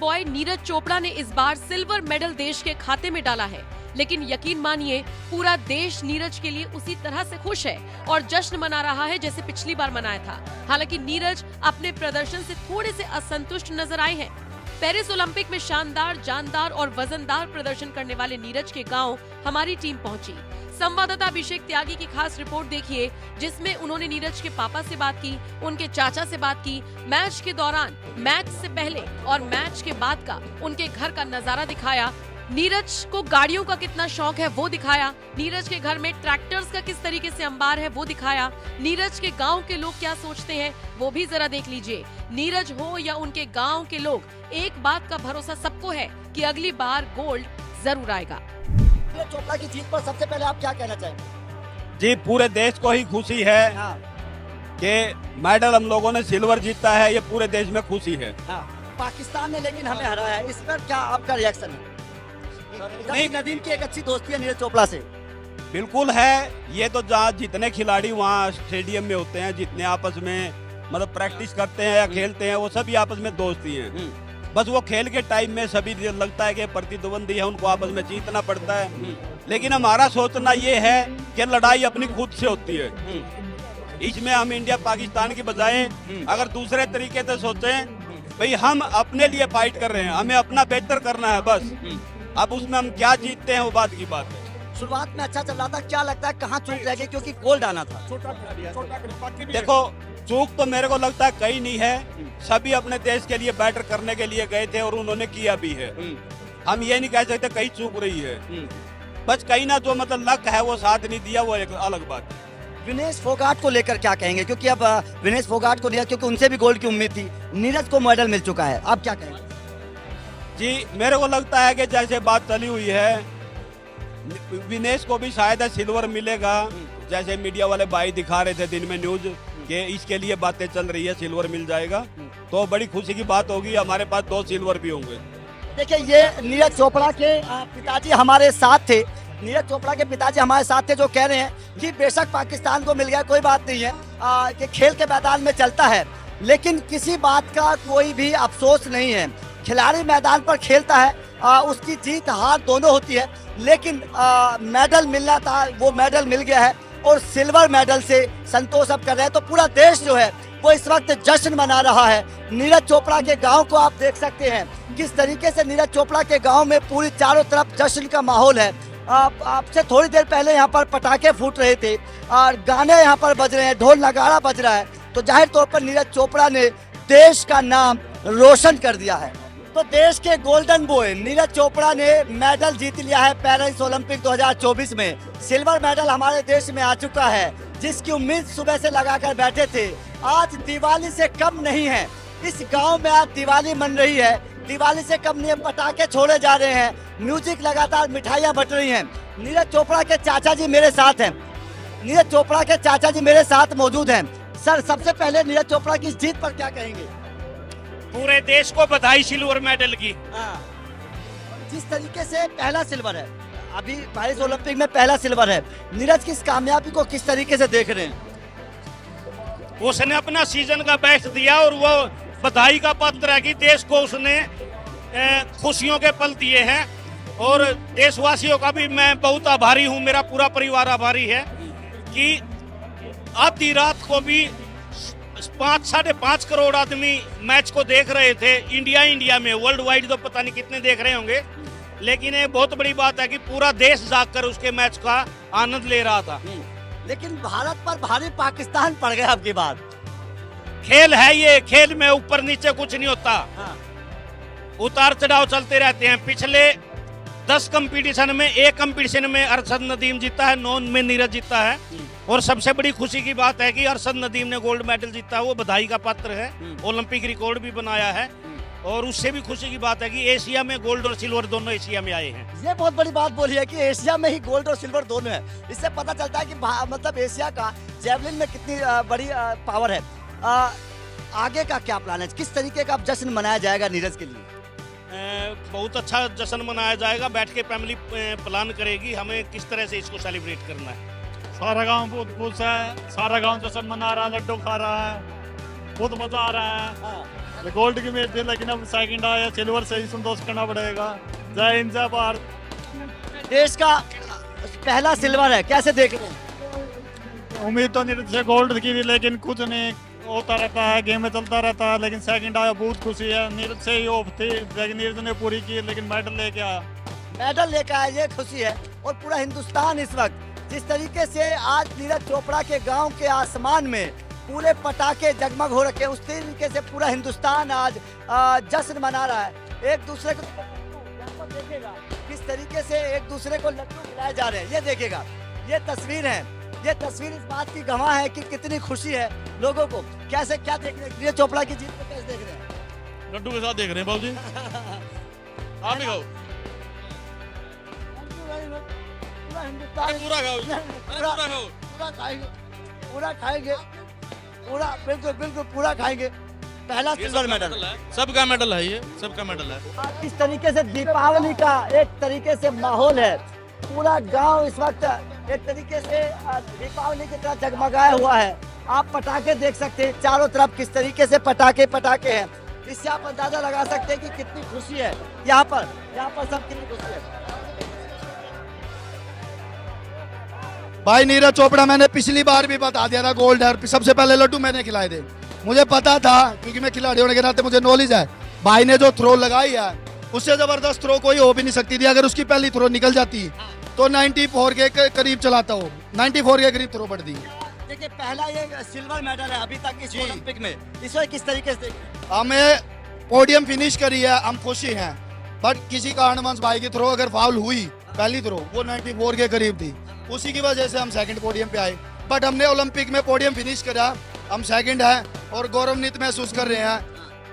Boy Neeraj Chopra ने इस बार silver medal देश के खाते में डाला है, लेकिन यकीन मानिए पूरा देश नीरज के लिए उसी तरह से खुश है और जश्न मना रहा है जैसे पिछली बार मनाया था। हालांकि नीरज अपने प्रदर्शन से थोड़े से असंतुष्ट नजर आए हैं। पेरिस ओलंपिक में शानदार, जानदार और वजनदार प्रदर्शन करने वाले नीरज के गांव हमारी टीम पहुंची। संवाददाता अभिषेक त्यागी की खास रिपोर्ट देखिए, जिसमें उन्होंने नीरज के पापा से बात की, उनके चाचा से बात की, मैच के दौरान, मैच से पहले और मैच के बाद का उनके घर का नजारा दिखाया। नीरज को गाड़ियों का कितना शौक है वो दिखाया। नीरज के घर में ट्रैक्टर्स का किस तरीके से अंबार है वो दिखाया। नीरज के गांव के लोग क्या सोचते हैं वो भी जरा देख लीजिए। नीरज हो या उनके गांव के लोग, एक बात का भरोसा सबको है कि अगली बार गोल्ड जरूर आएगा। नीरज चोपड़ा की जीत पर सबसे पहले आप क्या कहना चाहेंगे? जी, पूरे देश को ही खुशी है कि मेडल हम लोगों ने सिल्वर जीता है, ये पूरे देश में खुशी है। पाकिस्तान ने लेकिन हमें हराया है, इस पर क्या आपका रिएक्शन है? नहीं, नदीम की एक अच्छी दोस्ती है नीरज चोपड़ा से। बिल्कुल है, ये तो जहाँ जितने खिलाड़ी वहाँ स्टेडियम में होते हैं, जितने आपस में मतलब प्रैक्टिस करते हैं या खेलते हैं, वो सभी आपस में दोस्ती हैं। बस वो खेल के टाइम में सभी लगता है कि प्रतिद्वंदी है, उनको आपस में जीतना पड़ता है। लेकिन हमारा सोचना ये है कि लड़ाई अपनी खुद से होती है। इसमें हम इंडिया पाकिस्तान की बजाय अगर दूसरे तरीके से सोचें, भाई हम अपने लिए फाइट कर रहे हैं, हमें अपना बेहतर करना है बस। अब उसमें हम क्या जीतते हैं वो बात की बात है। शुरुआत में अच्छा चल रहा था, क्या लगता है कहाँ चूक रह गई, क्योंकि गोल्ड आना था? देखो, चूक तो मेरे को लगता है कहीं नहीं है, सभी अपने देश के लिए बेटर करने के लिए गए थे और उन्होंने किया भी है। हम ये नहीं कह सकते कहीं चूक रही है, बस कहीं ना जो मतलब लक है वो साथ नहीं दिया, वो एक अलग बात है। विनेश फोगाट को लेकर क्या कहेंगे, क्योंकि अब विनेश फोगाट को दिया, क्योंकि उनसे भी गोल्ड की उम्मीद थी। नीरज को मेडल मिल चुका है, आप क्या कहेंगे? जी, मेरे को लगता है कि जैसे बात चली हुई है, विनेश को भी शायद सिल्वर मिलेगा। जैसे मीडिया वाले भाई दिखा रहे थे दिन में न्यूज कि इसके लिए बातें चल रही है, सिल्वर मिल जाएगा तो बड़ी खुशी की बात होगी। हमारे पास 2 सिल्वर भी होंगे। देखिए, ये नीरज चोपड़ा के पिताजी हमारे साथ थे। नीरज चोपड़ा के पिताजी हमारे साथ थे, जो कह रहे हैं कि बेशक पाकिस्तान को मिल गया, कोई बात नहीं है, कि खेल के मैदान में चलता है, लेकिन किसी बात का कोई भी अफसोस नहीं है। खिलाड़ी मैदान पर खेलता है, उसकी जीत हार दोनों होती है, लेकिन मेडल मिलना था, वो मेडल मिल गया है और सिल्वर मेडल से संतोष अब कर रहे हैं। तो पूरा देश जो है वो इस वक्त जश्न मना रहा है। नीरज चोपड़ा के गांव को आप देख सकते हैं किस तरीके से नीरज चोपड़ा के गांव में पूरी चारों तरफ जश्न का माहौल है। आपसे थोड़ी देर पहले यहाँ पर पटाखे फूट रहे थे और गाने यहाँ पर बज रहे हैं, ढोल नगाड़ा बज रहा है, तो जाहिर तौर पर नीरज चोपड़ा ने देश का नाम रोशन कर दिया है। तो देश के गोल्डन बॉय नीरज चोपड़ा ने मेडल जीत लिया है पेरिस ओलंपिक 2024 में। सिल्वर मेडल हमारे देश में आ चुका है, जिसकी उम्मीद सुबह से लगाकर बैठे थे। आज दिवाली से कम नहीं है, इस गांव में आज दिवाली मन रही है। दिवाली से कम नहीं है, पटाखे छोड़े जा रहे हैं, म्यूजिक लगातार, मिठाइयाँ बट रही हैं। नीरज चोपड़ा के चाचा जी मेरे साथ हैं, नीरज चोपड़ा के चाचा जी मेरे साथ मौजूद हैं। सर, सबसे पहले नीरज चोपड़ा की जीत पर क्या कहेंगे? पूरे देश को बधाई सिल्वर मेडल की। जिस तरीके से पहला सिल्वर है, अभी पेरिस ओलंपिक में पहला सिल्वर है, नीरज की इस कामयाबी को किस तरीके से देख रहे हैं? उसने अपना सीजन का बेस्ट दिया और वो बधाई का पात्र है कि देश को उसने खुशियों के पल दिए हैं। और देशवासियों का भी मैं बहुत आभारी हूँ, मेरा पूरा परिवार आभारी है कि आधी रात को भी 5-5.5 करोड़ आदमी मैच को देख रहे थे। इंडिया में, वर्ल्ड वाइड तो पता नहीं कितने देख रहे होंगे, लेकिन ये बहुत बड़ी बात है कि पूरा देश जाकर उसके मैच का आनंद ले रहा था। लेकिन भारत पर भारी पाकिस्तान पड़ गया अब की बात। खेल है ये, खेल में ऊपर नीचे कुछ नहीं होता, उतार चढ़ाव चलते रहते हैं। पिछले 10 कंपटीशन में, एक कंपटीशन में अरशद नदीम जीता है, 9 में नीरज जीता है। और सबसे बड़ी खुशी की बात है कि अरशद नदीम ने गोल्ड मेडल जीता है, वो बधाई का पात्र है, ओलंपिक रिकॉर्ड भी बनाया है। और उससे भी खुशी की बात है कि एशिया में गोल्ड और सिल्वर दोनों एशिया में आए हैं। ये बहुत बड़ी बात बोली है कि एशिया में ही गोल्ड और सिल्वर दोनों है। इससे पता चलता है कि मतलब एशिया का जेवलिन में कितनी बड़ी पावर है। आगे का क्या प्लान है, किस तरीके का जश्न मनाया जाएगा नीरज के लिए? बहुत अच्छा जश्न मनाया जाएगा, बैठ के फैमिली प्लान करेगी हमें किस तरह से इसको सेलिब्रेट करना है। सारा गांव बहुत खुश है, सारा गांव जश्न मना रहा है, लड्डू खा रहा है, बहुत मजा आ रहा है। गोल्ड की उम्मीद थी, लेकिन अब सेकंड आया, सिल्वर से ही संतोष करना पड़ेगा। जय हिंद जय भारत। देश का पहला सिल्वर है, कैसे देख रहे हैं? उम्मीद तो नीरज से गोल्ड की थी, लेकिन कुछ नहीं होता रहता है, गेम में चलता रहता है, लेकिन सेकंड आया, बहुत खुशी है। नीरज से ही होप थी, लेकिन नीरज ने पूरी की, लेकिन मेडल लेके आया। मेडल लेकर आया, ये खुशी है। और पूरा हिंदुस्तान इस वक्त जिस तरीके से आज नीरज चोपड़ा के गांव के आसमान में पूरे पटाखे जगमग हो रखे हैं, उस तरीके से पूरा हिंदुस्तान आज जश्न मना रहा है। एक दूसरे को देखेगा किस तरीके से एक दूसरे को लड्डू खिलाए जा रहे हैं, ये देखेगा। ये तस्वीर है, ये तस्वीर इस बात की गवाह है कि कितनी खुशी है लोगों को। कैसे क्या देख रहे हैं नीरज चोपड़ा की जीत को, कैसे देख रहे हैं? लड्डू के साथ देख रहे हैं बाबू जी। आप ही खाओ, पूरा हिंदुस्तान पूरा खाओ, पूरा खाएंगे, पूरा खाएंगे, पूरा बिल्कुल बिल्कुल पूरा खाएंगे। पहला सिल्वर मेडल, सबका मेडल है, ये सबका मेडल है। आज इस तरीके से दीपावली का एक तरीके से माहौल है। पूरा गांव इस वक्त एक तरीके से दीपावली की तरह जगमगाया हुआ है। आप पटाखे देख सकते हैं चारों तरफ किस तरीके से पटाखे हैं। इससे आप अंदाजा लगा सकते हैं कि कितनी खुशी है यहाँ पर सब कितनी खुशी है। भाई नीरज चोपड़ा मैंने पिछली बार भी बता दिया था, गोल्ड है। सबसे पहले लड्डू मैंने खिलाए थे, मुझे पता था, क्योंकि मैं खिलाड़ी होने के नाते मुझे नॉलेज है। भाई ने जो थ्रो लगाई है, उससे जबरदस्त थ्रो कोई हो भी नहीं सकती थी। अगर उसकी पहली थ्रो निकल जाती तो 94 के करीब चलाता हो, 94 के करीब थ्रो बढ़ती। देखिए पहला ये सिल्वर मेडल है अभी तक इस ओलंपिक में, इसमें किस तरीके से हमें पोडियम फिनिश करी है, हम खुशी हैं। बट किसी कारणवश भाई की थ्रो अगर फाउल हुई, पहली थ्रो वो 94 के करीब थी, उसी की वजह से हम सेकंड पोडियम पे आए। बट हमने ओलंपिक में पोडियम फिनिश करा, हम सेकंड हैं और गौरवान्वित महसूस कर रहे हैं।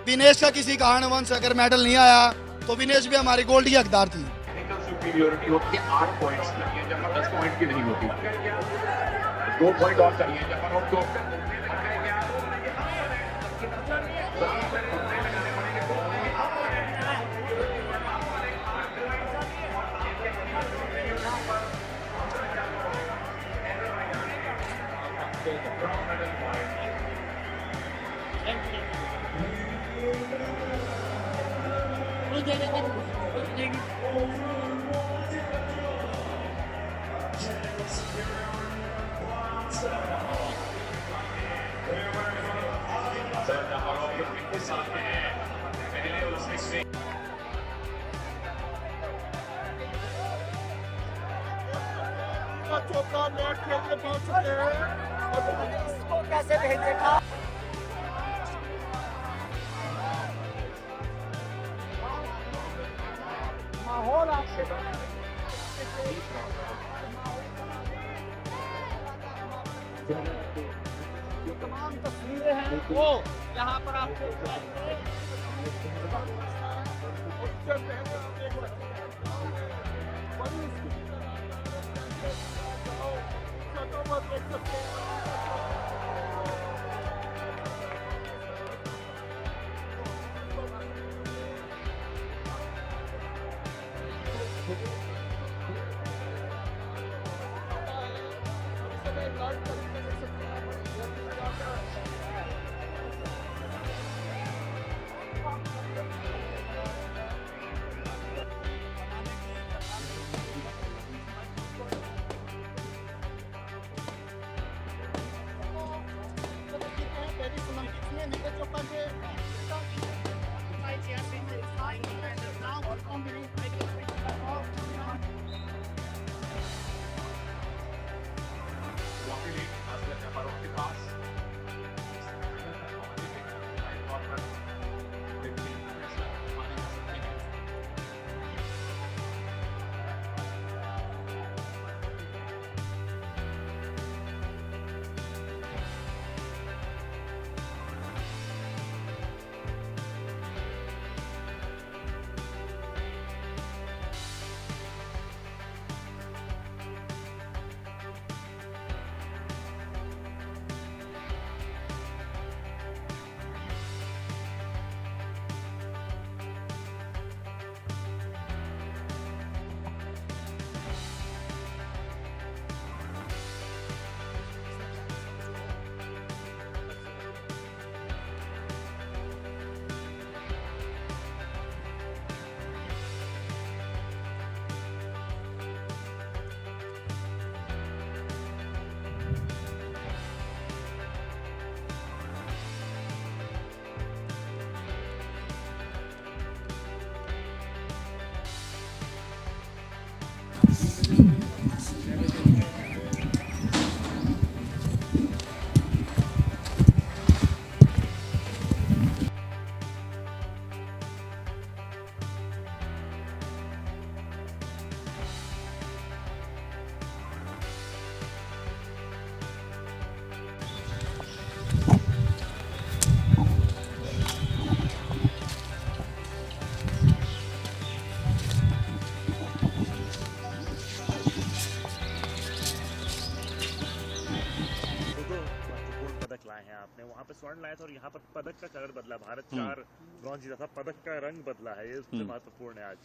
विनेश का किसी कारणवश अगर मेडल नहीं आया तो विनेश भी हमारी गोल्ड की हकदार थी। सुपीरियोरिटी होती है 8 पॉइंट्स की, जब 10 पॉइंट की नहीं होती। 2 पॉइंट और चाहिए जब हम तो चोपड़ा मैच खेलने पहुंच चुके हैं। इसको कैसे भेजेगा? माहौल आपसे तमाम तस्वीरें हैं वो यहाँ पर आपको स्वर्ण लाया था और यहाँ पर पदक का कलर बदला, भारत 4 ब्रॉन्ज जीता था, पदक का रंग बदला है, ये सबसे महत्वपूर्ण है आज।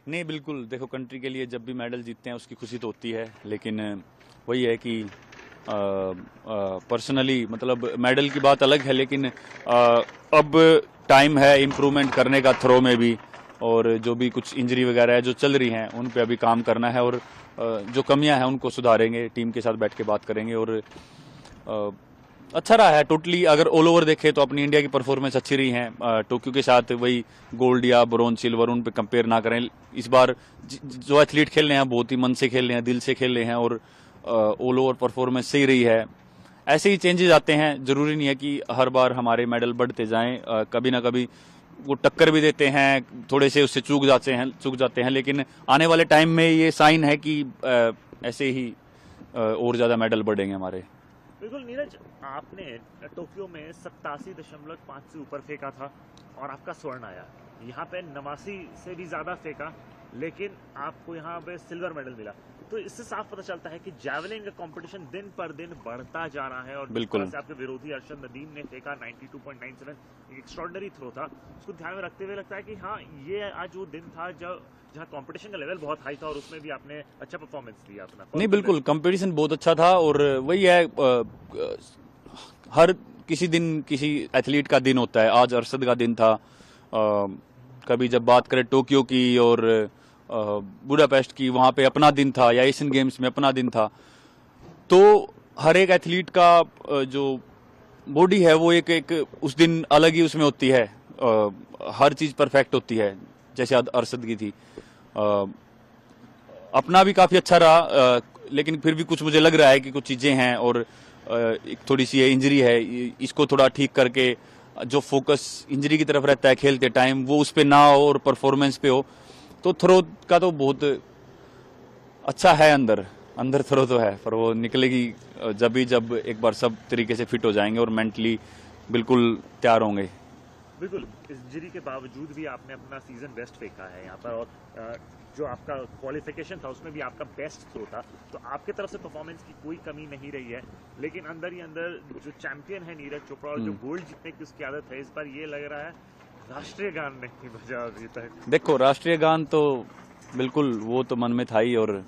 नहीं बिल्कुल, देखो कंट्री के लिए जब भी मेडल जीतते हैं उसकी खुशी तो होती है, लेकिन वही है कि पर्सनली मतलब मेडल की बात अलग है, लेकिन अब टाइम है इम्प्रूवमेंट करने का थ्रो में भी, और जो भी कुछ इंजरी वगैरह है जो चल रही हैं उन पे अभी काम करना है, और जो कमियां हैं उनको सुधारेंगे, टीम के साथ बैठ के बात करेंगे। और अच्छा रहा है टोटली, अगर ऑल ओवर देखें तो अपनी इंडिया की परफॉर्मेंस अच्छी रही है। टोक्यो के साथ वही गोल्ड या ब्रोंज सिल्वर उन पे कंपेयर ना करें, इस बार जो एथलीट खेल रहे हैं बहुत ही मन से खेल रहे हैं, दिल से खेल रहे हैं, और ऑल ओवर परफॉर्मेंस सही रही है। ऐसे ही चेंजेस आते हैं, जरूरी नहीं है कि हर बार हमारे मेडल बढ़ते जाएं, कभी ना कभी वो टक्कर भी देते हैं, थोड़े से उससे चूक जाते हैं, लेकिन आने वाले टाइम में ये साइन है कि ऐसे ही और ज्यादा मेडल बढ़ेंगे हमारे। बिल्कुल नीरज, आपने टोक्यो में 87.5 से ऊपर फेंका था और आपका स्वर्ण आया, यहाँ पे 89 से भी ज्यादा फेंका, लेकिन आपको यहाँ पे सिल्वर मेडल मिला। तो इससे साफ पता चलता है कि जैवलिन का कंपटीशन दिन पर दिन बढ़ता जा रहा है, और बिल्कुल से आपके विरोधी अरशद नदीम ने फेंका 92.97, एक एक्स्ट्रॉर्डनरी थ्रो था, उसको ध्यान में रखते हुए लगता है कि हाँ ये आज वो दिन था जब जहाँ कंपटीशन का लेवल बहुत हाई था और उसमें भी आपने अच्छा परफॉर्मेंस दिया अपना। नहीं बिल्कुल, कंपटीशन बहुत अच्छा था, और वही है हर किसी दिन किसी एथलीट का दिन होता है, आज अरशद का दिन था। कभी जब बात करें टोक्यो की और बुडापेस्ट की, वहां पे अपना दिन था, या एशियन गेम्स में अपना दिन था। तो हर एक एथलीट का जो बॉडी है वो एक उस दिन अलग ही उसमें होती है, हर चीज परफेक्ट होती है, जैसे अरशद की थी। अपना भी काफी अच्छा रहा, लेकिन फिर भी कुछ मुझे लग रहा है कि कुछ चीजें हैं, और एक थोड़ी सी इंजरी है, इसको थोड़ा ठीक करके जो फोकस इंजरी की तरफ रहता है खेलते टाइम वो उस पे ना हो और परफॉर्मेंस पे हो। तो थ्रो का तो बहुत अच्छा है, अंदर थ्रो तो है, पर वो निकलेगी जब एक बार सब तरीके से फिट हो जाएंगे और मेंटली बिल्कुल तैयार होंगे। बिल्कुल, इस इंजरी के बावजूद भी आपने अपना सीजन बेस्ट फेंका है यहाँ पर, और जो आपका क्वालिफिकेशन था उसमें भी आपका बेस्ट थ्रो था, तो आपकी तरफ से परफॉर्मेंस की कोई कमी नहीं रही है। लेकिन अंदर ही अंदर जो चैंपियन है नीरज चोपड़ा, और जो गोल्ड जीतने की उसकी आदत है, इस बार ये लग रहा है राष्ट्रीय गान नहीं बजा अभी तक। देखो राष्ट्रीय गान तो बिल्कुल वो तो मन में था ही, और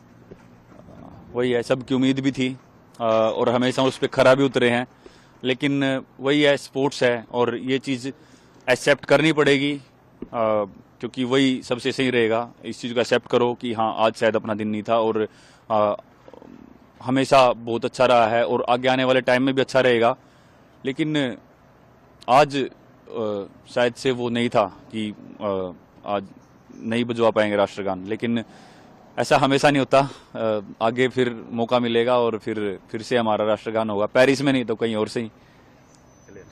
वही है, सबकी उम्मीद भी थी, और हमेशा उस पर खरा भी उतरे हैं, लेकिन वही है, स्पोर्ट्स है और ये चीज एक्सेप्ट करनी पड़ेगी, क्योंकि वही सबसे सही रहेगा। इस चीज को एक्सेप्ट करो कि हाँ आज शायद अपना दिन नहीं था, और हमेशा बहुत अच्छा रहा है और आगे आने वाले टाइम में भी अच्छा रहेगा, लेकिन आज शायद से वो नहीं था कि आज नहीं बजवा पाएंगे राष्ट्रगान, लेकिन ऐसा हमेशा नहीं होता। आगे फिर मौका मिलेगा और फिर से हमारा राष्ट्रगान होगा, पेरिस में नहीं तो कहीं और से ही। चलिए,